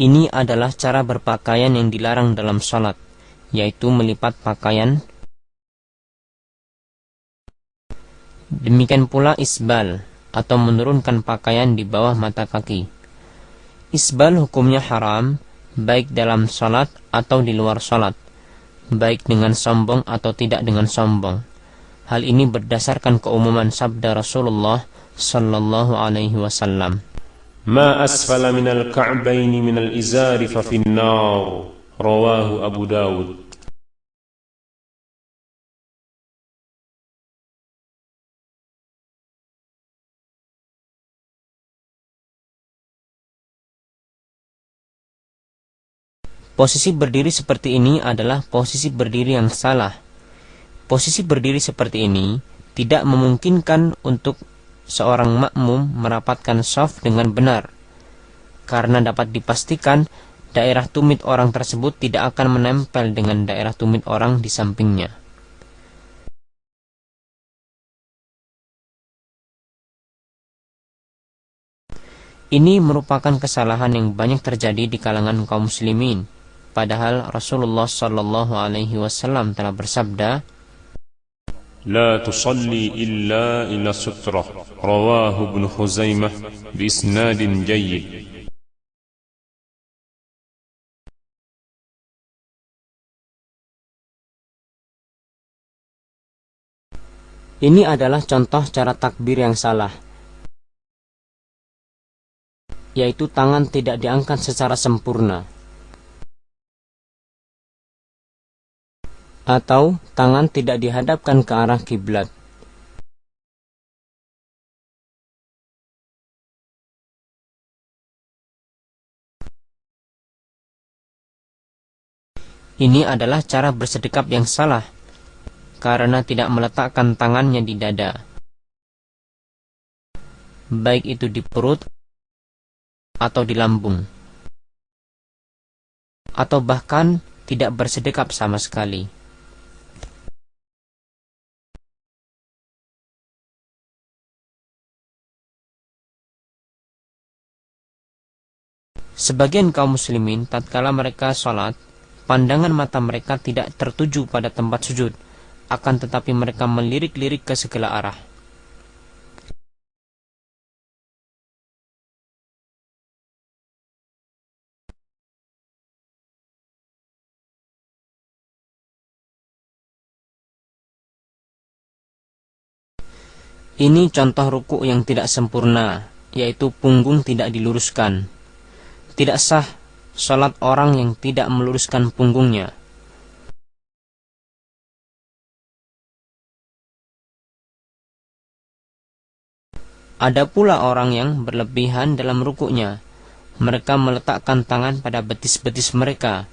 Ini adalah cara berpakaian yang dilarang dalam salat, yaitu melipat pakaian. Demikian pula isbal, atau menurunkan pakaian di bawah mata kaki. Isbal hukumnya haram, baik dalam salat atau di luar salat, baik dengan sombong atau tidak dengan sombong. Hal ini berdasarkan keumuman sabda Rasulullah sallallahu alaihi wasallam. Ma asfala minal ka'baini minal izari fa finnar, rawahu Abu Dawud. Posisi berdiri seperti ini adalah posisi berdiri yang salah. Posisi berdiri seperti ini tidak memungkinkan untuk seorang makmum merapatkan shaf dengan benar, karena dapat dipastikan daerah tumit orang tersebut tidak akan menempel dengan daerah tumit orang di sampingnya. Ini merupakan kesalahan yang banyak terjadi di kalangan kaum muslimin, padahal Rasulullah sallallahu alaihi wasallam telah bersabda, لا تصلي إلا إلى سترة رواه ابن خزيمة بإسناد جيد. Ini adalah contoh cara takbir yang salah, yaitu tangan tidak diangkat secara sempurna, atau tangan tidak dihadapkan ke arah kiblat. Ini adalah cara bersedekap yang salah, karena tidak meletakkan tangannya di dada, baik itu di perut atau di lambung, atau bahkan tidak bersedekap sama sekali. Sebagian kaum muslimin tatkala mereka sholat, pandangan mata mereka tidak tertuju pada tempat sujud, akan tetapi mereka melirik-lirik ke segala arah. Ini contoh ruku yang tidak sempurna, yaitu punggung tidak diluruskan. Tidak sah sholat orang yang tidak meluruskan punggungnya. Ada pula orang yang berlebihan dalam rukuknya. Mereka meletakkan tangan pada betis-betis mereka.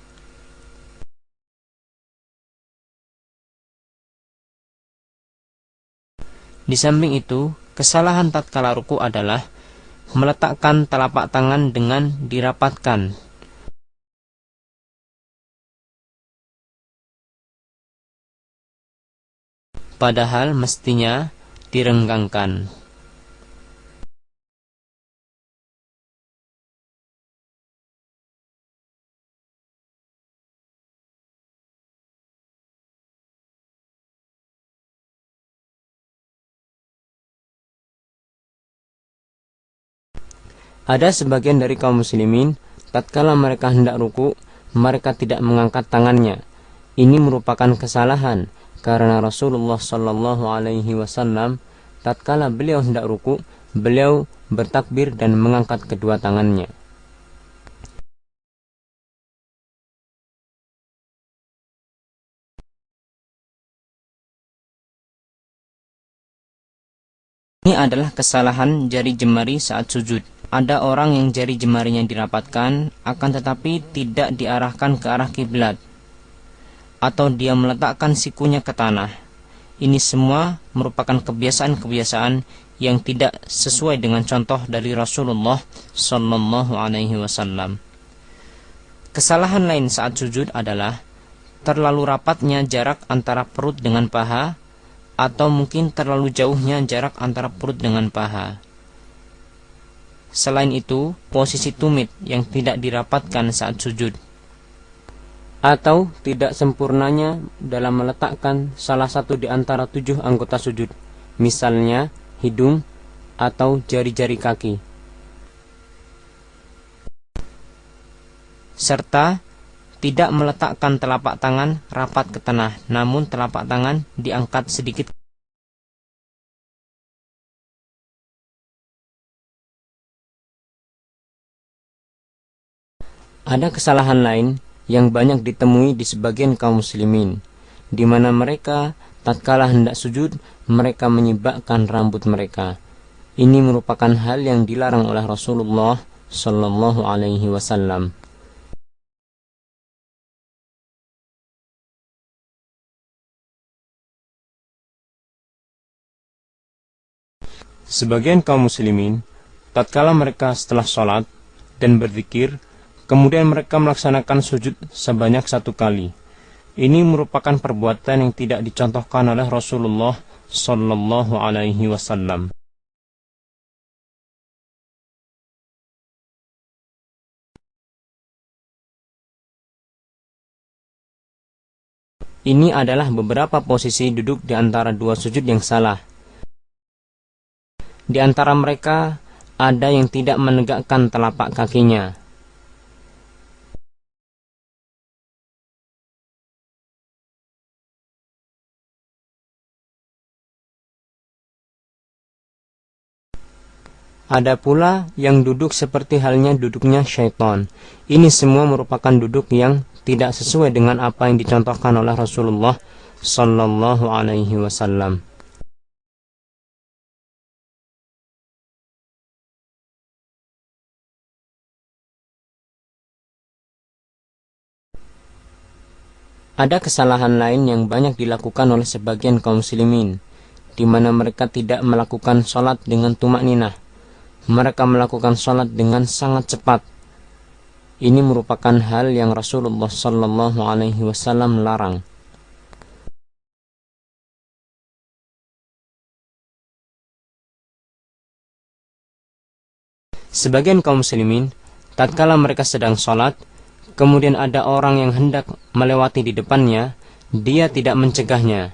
Di samping itu, kesalahan tatkala ruku adalah meletakkan telapak tangan dengan dirapatkan. Padahal mestinya direnggangkan. Ada sebagian dari kaum muslimin, tatkala mereka hendak ruku, mereka tidak mengangkat tangannya. Ini merupakan kesalahan, karena Rasulullah sallallahu alaihi wasallam tatkala beliau hendak ruku, beliau bertakbir dan mengangkat kedua tangannya. Ini adalah kesalahan jari jemari saat sujud. Ada orang yang jari jemarinya dirapatkan, akan tetapi tidak diarahkan ke arah kiblat, atau dia meletakkan sikunya ke tanah. Ini semua merupakan kebiasaan-kebiasaan yang tidak sesuai dengan contoh dari Rasulullah sallallahu alaihi wasallam. Kesalahan lain saat sujud adalah terlalu rapatnya jarak antara perut dengan paha, atau mungkin terlalu jauhnya jarak antara perut dengan paha. Selain itu, posisi tumit yang tidak dirapatkan saat sujud, atau tidak sempurnanya dalam meletakkan salah satu di antara 7 anggota sujud, misalnya hidung atau jari-jari kaki, serta tidak meletakkan telapak tangan rapat ke tanah, namun telapak tangan diangkat sedikit. Ada kesalahan lain yang banyak ditemui di sebagian kaum muslimin, di mana mereka tatkala hendak sujud, mereka menyibakkan rambut mereka. Ini merupakan hal yang dilarang oleh Rasulullah Sallallahu Alaihi Wasallam. Sebagian kaum muslimin, tatkala mereka setelah sholat dan berzikir, kemudian mereka melaksanakan sujud sebanyak 1 kali. Ini merupakan perbuatan yang tidak dicontohkan oleh Rasulullah Sallallahu Alaihi Wasallam. Ini adalah beberapa posisi duduk di antara 2 sujud yang salah. Di antara mereka ada yang tidak menegakkan telapak kakinya. Ada pula yang duduk seperti halnya duduknya syaitan. Ini semua merupakan duduk yang tidak sesuai dengan apa yang dicontohkan oleh Rasulullah Sallallahu Alaihi Wasallam. Ada kesalahan lain yang banyak dilakukan oleh sebagian kaum muslimin, di mana mereka tidak melakukan sholat dengan tumakninah. Mereka melakukan sholat dengan sangat cepat. Ini merupakan hal yang Rasulullah Sallallahu Alaihi Wasallam larang. Sebagian kaum muslimin, tatkala mereka sedang sholat, kemudian ada orang yang hendak melewati di depannya, dia tidak mencegahnya.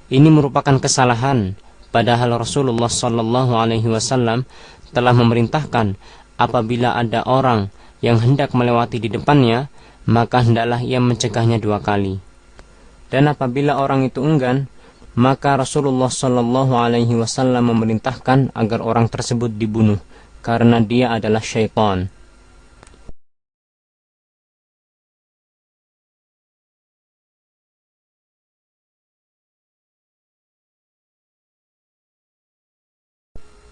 Ini merupakan kesalahan, padahal Rasulullah Sallallahu Alaihi Wasallam telah memerintahkan apabila ada orang yang hendak melewati di depannya, maka hendaklah ia mencegahnya 2 kali. Dan apabila orang itu enggan, maka Rasulullah Sallallahu Alaihi Wasallam memerintahkan agar orang tersebut dibunuh, karena dia adalah syaitan.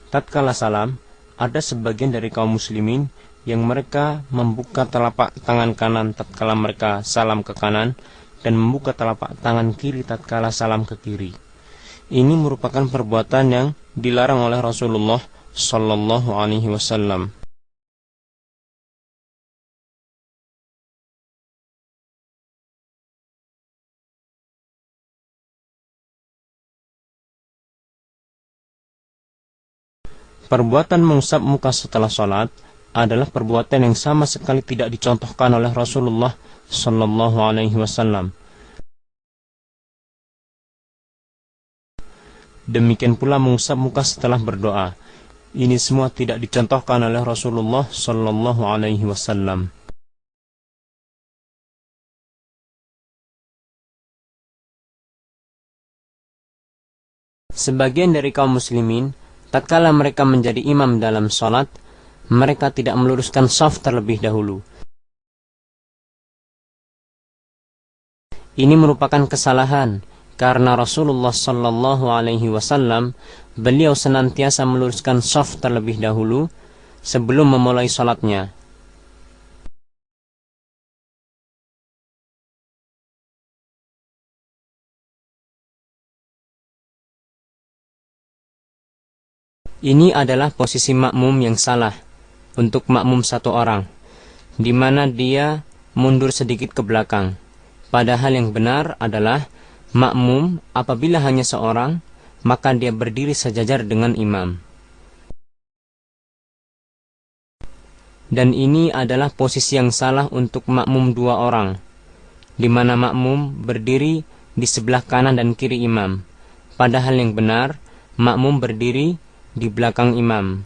Tatkala salam, ada sebagian dari kaum muslimin yang mereka membuka telapak tangan kanan tatkala mereka salam ke kanan dan membuka telapak tangan kiri tatkala salam ke kiri. Ini merupakan perbuatan yang dilarang oleh Rasulullah Sallallahu Alaihi Wasallam. Perbuatan mengusap muka setelah sholat adalah perbuatan yang sama sekali tidak dicontohkan oleh Rasulullah Sallallahu Alaihi Wasallam. Demikian pula mengusap muka setelah berdoa. Ini semua tidak dicontohkan oleh Rasulullah Sallallahu Alaihi Wasallam. Sebagian dari kaum muslimin, tatkala mereka menjadi imam dalam sholat, mereka tidak meluruskan shaf terlebih dahulu. Ini merupakan kesalahan, karena Rasulullah Sallallahu Alaihi Wasallam beliau senantiasa meluruskan shaf terlebih dahulu sebelum memulai sholatnya. Ini adalah posisi makmum yang salah untuk makmum 1 orang, di mana dia mundur sedikit ke belakang. Padahal yang benar adalah makmum apabila hanya seorang, maka dia berdiri sejajar dengan imam. Dan ini adalah posisi yang salah untuk makmum 2 orang, di mana makmum berdiri di sebelah kanan dan kiri imam. Padahal yang benar, makmum berdiri di belakang imam.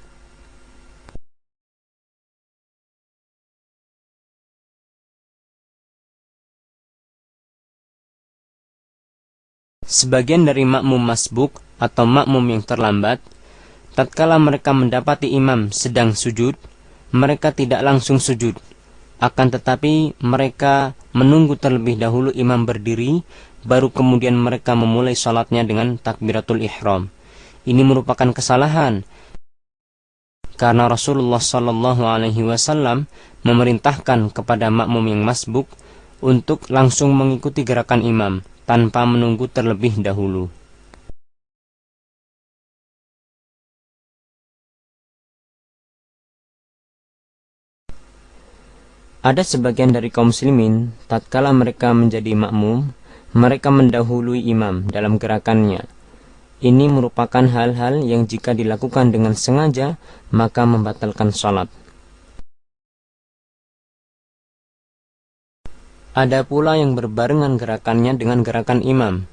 Sebagian dari makmum masbuk atau makmum yang terlambat, tatkala mereka mendapati imam sedang sujud, mereka tidak langsung sujud. Akan tetapi mereka menunggu terlebih dahulu imam berdiri, baru kemudian mereka memulai salatnya dengan takbiratul ihram. Ini merupakan kesalahan, karena Rasulullah SAW memerintahkan kepada makmum yang masbuk untuk langsung mengikuti gerakan imam tanpa menunggu terlebih dahulu. Ada sebagian dari kaum muslimin, tatkala mereka menjadi makmum, mereka mendahului imam dalam gerakannya. Ini merupakan hal-hal yang jika dilakukan dengan sengaja, maka membatalkan salat. Ada pula yang berbarengan gerakannya dengan gerakan imam.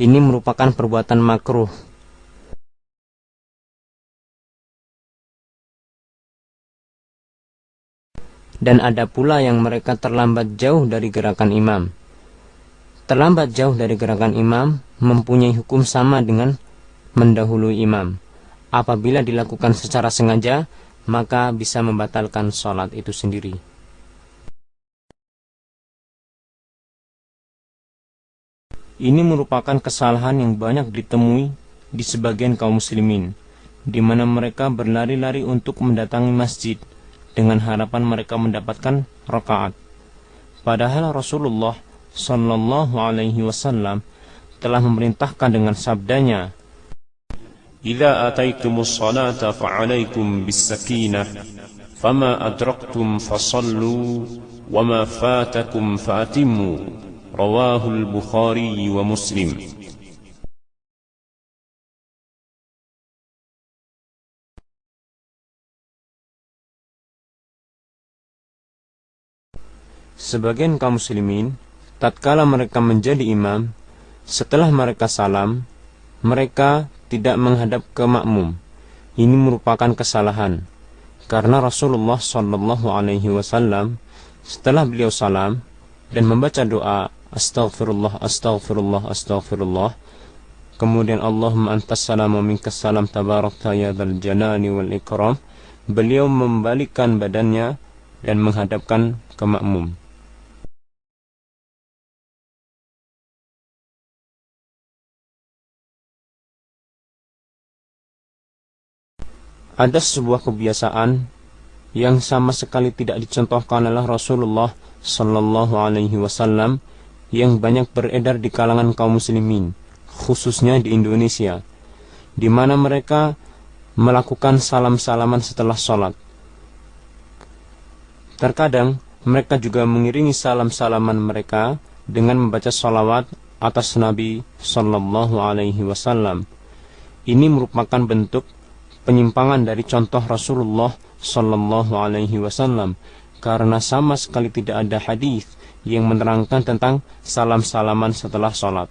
Ini merupakan perbuatan makruh. Dan ada pula yang mereka terlambat jauh dari gerakan imam. Terlambat jauh dari gerakan imam mempunyai hukum sama dengan mendahului imam. Apabila dilakukan secara sengaja, maka bisa membatalkan salat itu sendiri. Ini merupakan kesalahan yang banyak ditemui di sebagian kaum muslimin, di mana mereka berlari-lari untuk mendatangi masjid dengan harapan mereka mendapatkan rakaat. Padahal Rasulullah sallallahu alaihi wasallam telah memerintahkan dengan sabdanya, "Idza ataitumus salata fa'alaikum bis-sakinah, fama adraktum fasallu, wama fatakum fa'atimmu." Rawahul Bukhari wa Muslim. Sebagian kaum muslimin, tatkala mereka menjadi imam, setelah mereka salam, mereka tidak menghadap ke makmum. Ini merupakan kesalahan, karena Rasulullah SAW setelah beliau salam dan membaca doa Astaghfirullah, Astaghfirullah, Astaghfirullah, kemudian Allahumma antas salam wa minkas salam tabarakta ya dzal jalali wal ikram, beliau membalikkan badannya dan menghadapkan ke makmum. Ada sebuah kebiasaan yang sama sekali tidak dicontohkan oleh Rasulullah sallallahu alaihi wasallam yang banyak beredar di kalangan kaum muslimin, khususnya di Indonesia, di mana mereka melakukan salam-salaman setelah sholat. Terkadang mereka juga mengiringi salam-salaman mereka dengan membaca sholawat atas Nabi sallallahu alaihi wasallam. Ini merupakan bentuk penyimpangan dari contoh Rasulullah sallallahu alaihi wasallam, karena sama sekali tidak ada hadis yang menerangkan tentang salam-salaman setelah sholat.